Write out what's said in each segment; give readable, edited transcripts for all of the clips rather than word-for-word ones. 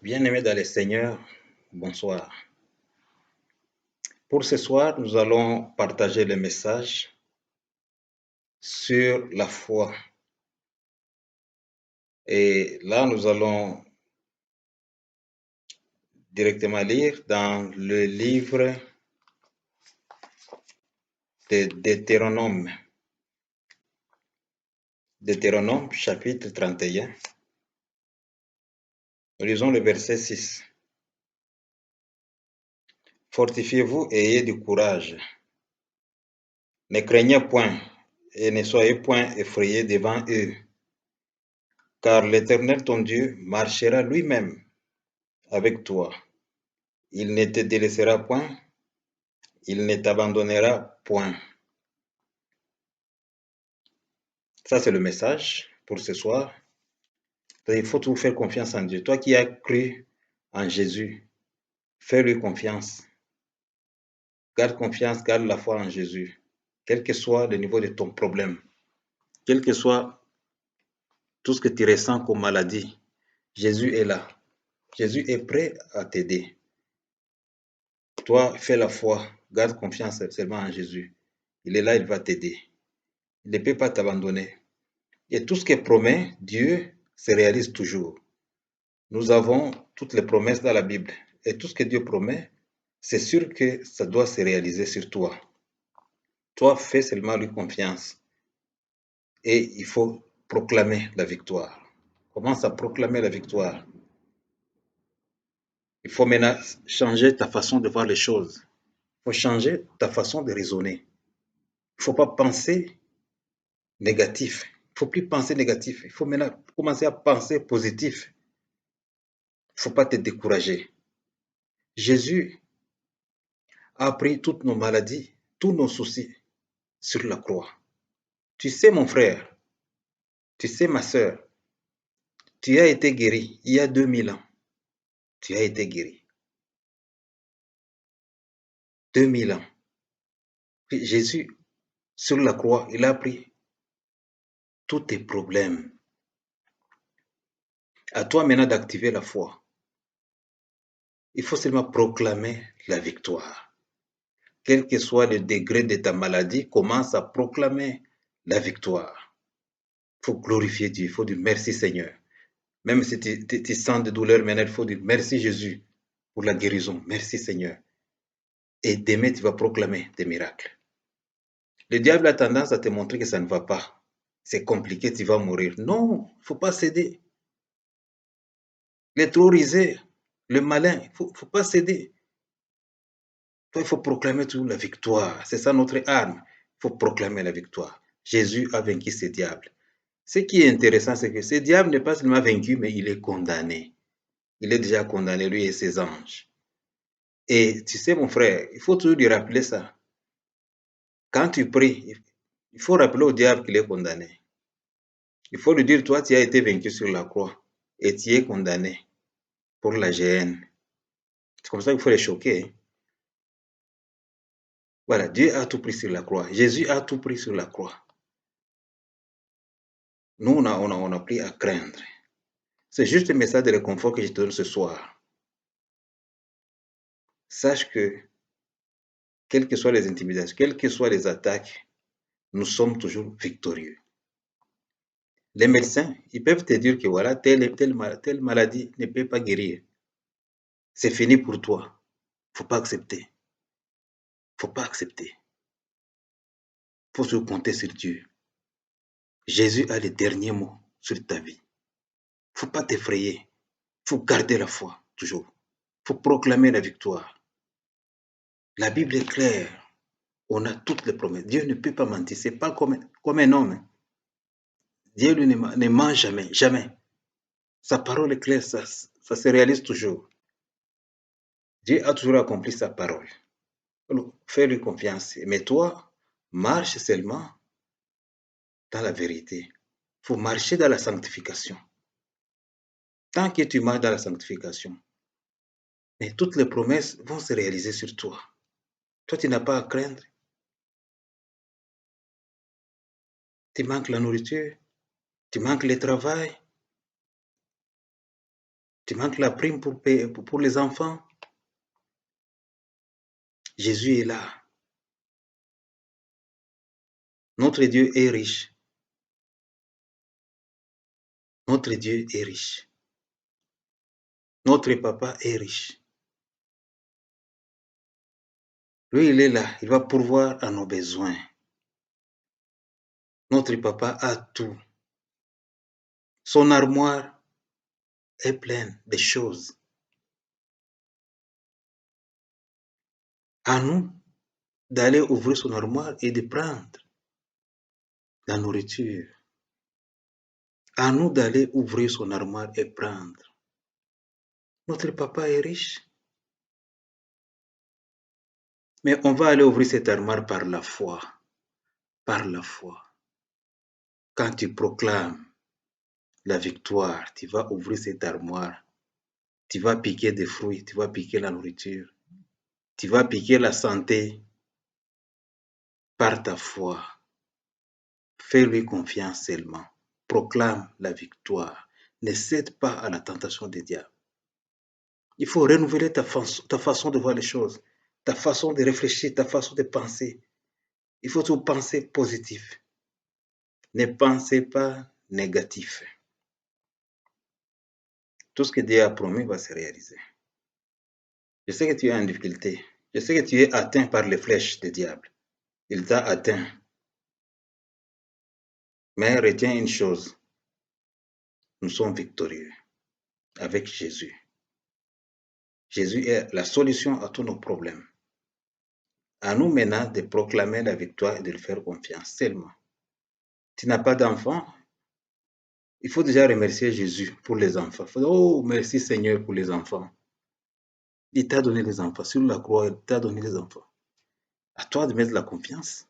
Bien-aimés dans le Seigneur, bonsoir. Pour ce soir, nous allons partager le message sur la foi. Et là, nous allons directement lire dans le livre de Deutéronome. Deutéronome, chapitre 31. Nous lisons le verset 6. Fortifiez-vous et ayez du courage. Ne craignez point et ne soyez point effrayés devant eux, car l'Éternel ton Dieu marchera lui-même avec toi. Il ne te délaissera point, il ne t'abandonnera point. Ça, c'est le message pour ce soir. Il faut toujours faire confiance en Dieu. Toi qui as cru en Jésus, fais-lui confiance. Garde confiance, garde la foi en Jésus. Quel que soit le niveau de ton problème, quel que soit tout ce que tu ressens comme maladie, Jésus est là. Jésus est prêt à t'aider. Toi, fais la foi, garde confiance seulement en Jésus. Il est là, il va t'aider. Il ne peut pas t'abandonner. Et tout ce qu'il promet, Dieu se réalise toujours. Nous avons toutes les promesses dans la Bible. Et tout ce que Dieu promet, c'est sûr que ça doit se réaliser sur toi. Toi, fais seulement lui confiance. Et il faut proclamer la victoire. Commence à proclamer la victoire. Il faut maintenant changer ta façon de voir les choses. Il faut changer ta façon de raisonner. Il ne faut pas penser négatif. Il ne faut plus penser négatif. Il faut maintenant commencer à penser positif. Il ne faut pas te décourager. Jésus a pris toutes nos maladies, tous nos soucis sur la croix. Tu sais, mon frère, tu sais, ma soeur, tu as été guéri il y a 2000 ans. Tu as été guéri. 2000 ans. Puis Jésus, sur la croix, il a pris tous tes problèmes. À toi maintenant d'activer la foi. Il faut seulement proclamer la victoire. Quel que soit le degré de ta maladie, commence à proclamer la victoire. Il faut glorifier Dieu, il faut dire merci Seigneur. Même si tu sens des douleurs maintenant, il faut dire merci Jésus pour la guérison. Merci Seigneur. Et demain, tu vas proclamer des miracles. Le diable a tendance à te montrer que ça ne va pas. C'est compliqué, tu vas mourir. Non, il ne faut pas céder. Les trop rusés, le malin, il ne faut pas céder. Toi, il faut proclamer toujours la victoire. C'est ça notre arme. Il faut proclamer la victoire. Jésus a vaincu ce diable. Ce qui est intéressant, c'est que ce diable n'est pas seulement vaincu, mais il est condamné. Il est déjà condamné, lui et ses anges. Et tu sais, mon frère, il faut toujours lui rappeler ça. Quand tu pries, il faut rappeler au diable qu'il est condamné. Il faut lui dire, toi, tu as été vaincu sur la croix et tu es condamné pour la géhenne. C'est comme ça qu'il faut les choquer. Voilà, Dieu a tout pris sur la croix. Jésus a tout pris sur la croix. Nous, on a pris à craindre. C'est juste un message de réconfort que je te donne ce soir. Sache que, quelles que soient les intimidations, quelles que soient les attaques, nous sommes toujours victorieux. Les médecins, ils peuvent te dire que voilà, telle maladie ne peut pas guérir. C'est fini pour toi. Il ne faut pas accepter. Il ne faut pas accepter. Il faut se compter sur Dieu. Jésus a le dernier mot sur ta vie. Il ne faut pas t'effrayer. Il faut garder la foi, toujours. Il faut proclamer la victoire. La Bible est claire. On a toutes les promesses. Dieu ne peut pas mentir. Ce n'est pas comme un homme. Dieu lui ne ment jamais, jamais. Sa parole est claire, ça se réalise toujours. Dieu a toujours accompli sa parole. Alors, fais-lui confiance. Mais toi, marche seulement dans la vérité. Il faut marcher dans la sanctification. Tant que tu marches dans la sanctification, mais toutes les promesses vont se réaliser sur toi. Toi, tu n'as pas à craindre. Tu manques la nourriture, tu manques le travail. Tu manques la prime pour les enfants. Jésus est là. Notre Dieu est riche. Notre Dieu est riche. Notre papa est riche. Lui, il est là. Il va pourvoir à nos besoins. Notre papa a tout. Son armoire est pleine de choses. À nous d'aller ouvrir son armoire et de prendre la nourriture. À nous d'aller ouvrir son armoire et prendre. Notre papa est riche. Mais on va aller ouvrir cette armoire par la foi. Par la foi. Quand tu proclames la victoire, tu vas ouvrir cette armoire. Tu vas piquer des fruits, tu vas piquer la nourriture. Tu vas piquer la santé par ta foi. Fais-lui confiance seulement. Proclame la victoire. Ne cède pas à la tentation des diables. Il faut renouveler ta façon de voir les choses, ta façon de réfléchir, ta façon de penser. Il faut tout penser positif. Ne pensez pas négatif. Tout ce que Dieu a promis va se réaliser. Je sais que tu es en difficulté. Je sais que tu es atteint par les flèches du diable. Il t'a atteint. Mais retiens une chose. Nous sommes victorieux avec Jésus. Jésus est la solution à tous nos problèmes. À nous maintenant de proclamer la victoire et de lui faire confiance seulement. Tu n'as pas d'enfant, il faut déjà remercier Jésus pour les enfants. Oh, merci Seigneur pour les enfants. Il t'a donné les enfants. Sur la croix, il t'a donné les enfants. À toi de mettre la confiance.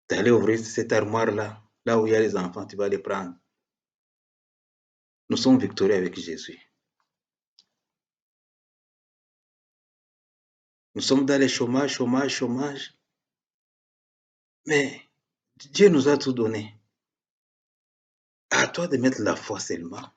D'aller ouvrir cette armoire-là, là où il y a les enfants, tu vas les prendre. Nous sommes victorieux avec Jésus. Nous sommes dans les chômage. Mais Dieu nous a tout donné. À toi de mettre la foi seulement.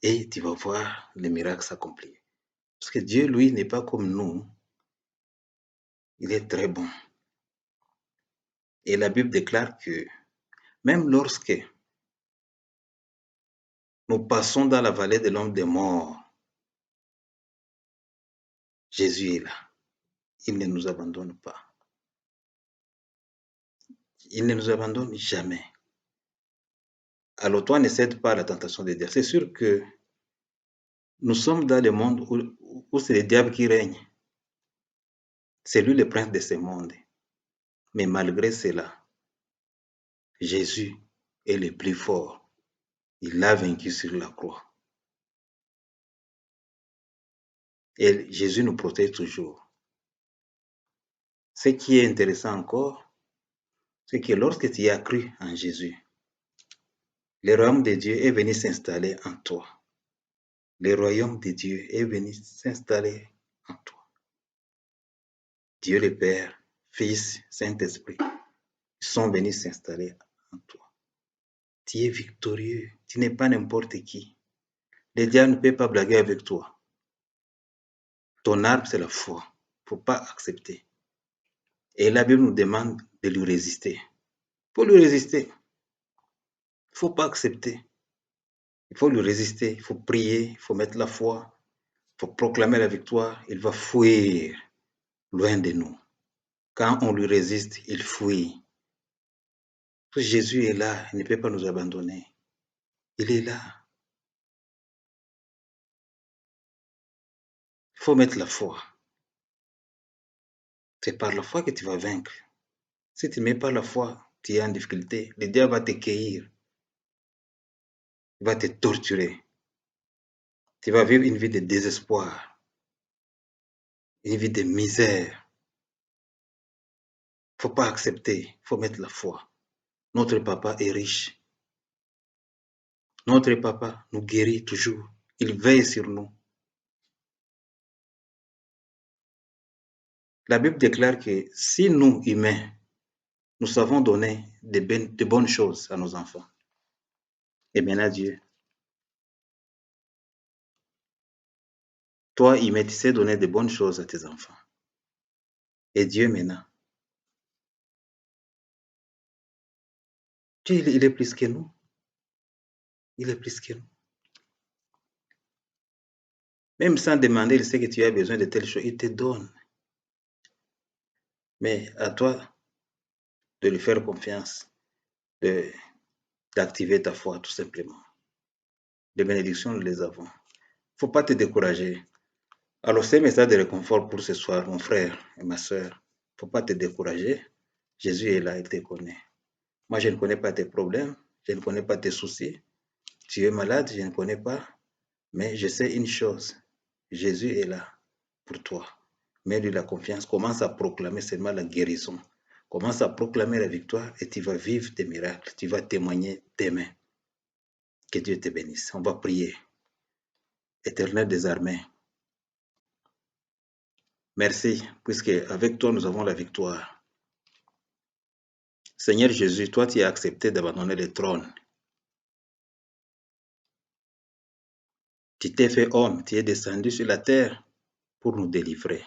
Et tu vas voir les miracles s'accomplir. Parce que Dieu, lui, n'est pas comme nous. Il est très bon. Et la Bible déclare que même lorsque nous passons dans la vallée de l'homme des morts, Jésus est là. Il ne nous abandonne pas. Il ne nous abandonne jamais. Alors toi, ne cède pas à la tentation de dire. C'est sûr que nous sommes dans le monde où c'est le diable qui règne. C'est lui le prince de ce monde. Mais malgré cela, Jésus est le plus fort. Il l'a vaincu sur la croix. Et Jésus nous protège toujours. Ce qui est intéressant encore, c'est que lorsque tu as cru en Jésus, le royaume de Dieu est venu s'installer en toi. Le royaume de Dieu est venu s'installer en toi. Dieu le Père, Fils, Saint-Esprit, sont venus s'installer en toi. Tu es victorieux. Tu n'es pas n'importe qui. Le diable ne peut pas blaguer avec toi. Ton arme, c'est la foi. Il ne faut pas accepter. Et la Bible nous demande de lui résister. Il faut lui résister. Il ne faut pas accepter. Il faut lui résister. Il faut prier. Il faut mettre la foi. Il faut proclamer la victoire. Il va fuir loin de nous. Quand on lui résiste, il fuit. Jésus est là. Il ne peut pas nous abandonner. Il est là. Il faut mettre la foi. C'est par la foi que tu vas vaincre. Si tu ne mets pas la foi, tu es en difficulté. Le diable va te cueillir. Il va te torturer. Tu vas vivre une vie de désespoir. Une vie de misère. Il ne faut pas accepter. Il faut mettre la foi. Notre papa est riche. Notre papa nous guérit toujours. Il veille sur nous. La Bible déclare que si nous, humains, nous savons donner de bonnes choses à nos enfants, et maintenant Dieu, Toi, Imé, tu sais donner de bonnes choses à tes enfants. Et Dieu maintenant, Dieu, il est plus que nous. Il est plus que nous. Même sans demander, il sait que tu as besoin de telle chose, il te donne. Mais à toi de lui faire confiance, d'activer ta foi, tout simplement. Les bénédictions, nous les avons. Il ne faut pas te décourager. Alors, c'est un message de réconfort pour ce soir, mon frère et ma soeur. Il ne faut pas te décourager. Jésus est là, il te connaît. Moi, je ne connais pas tes problèmes, je ne connais pas tes soucis. Tu es malade, je ne connais pas. Mais je sais une chose, Jésus est là pour toi. Mets-lui la confiance, commence à proclamer seulement la guérison. Commence à proclamer la victoire et tu vas vivre des miracles. Tu vas témoigner demain. Que Dieu te bénisse. On va prier. Éternel des armées, merci, puisque avec toi nous avons la victoire. Seigneur Jésus, toi tu as accepté d'abandonner le trône. Tu t'es fait homme, tu es descendu sur la terre pour nous délivrer.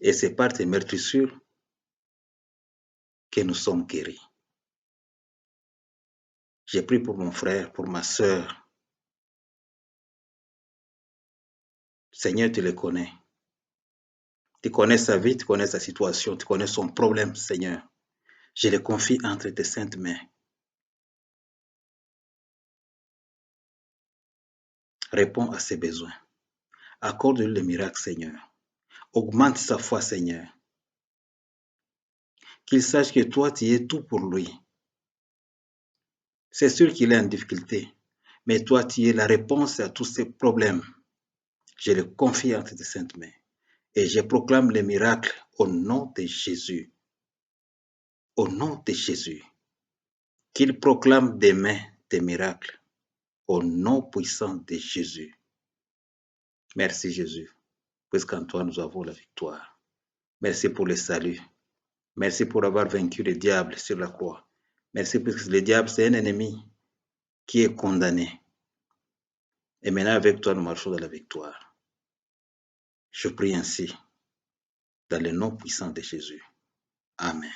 Et c'est par tes meurtrissures que nous sommes guéris. J'ai prié pour mon frère, pour ma soeur. Seigneur, tu le connais. Tu connais sa vie, tu connais sa situation, tu connais son problème, Seigneur. Je le confie entre tes saintes mains. Réponds à ses besoins. Accorde-lui le miracle, Seigneur. Augmente sa foi, Seigneur. Qu'il sache que toi, tu es tout pour lui. C'est sûr qu'il est en difficulté, mais toi, tu es la réponse à tous ses problèmes. Je le confie entre tes saintes mains et je proclame les miracles au nom de Jésus. Au nom de Jésus. Qu'il proclame demain des miracles au nom puissant de Jésus. Merci Jésus, puisqu'en toi nous avons la victoire. Merci pour le salut. Merci pour avoir vaincu le diable sur la croix. Merci parce que le diable, c'est un ennemi qui est condamné. Et maintenant, avec toi, nous marchons dans la victoire. Je prie ainsi, dans le nom puissant de Jésus. Amen.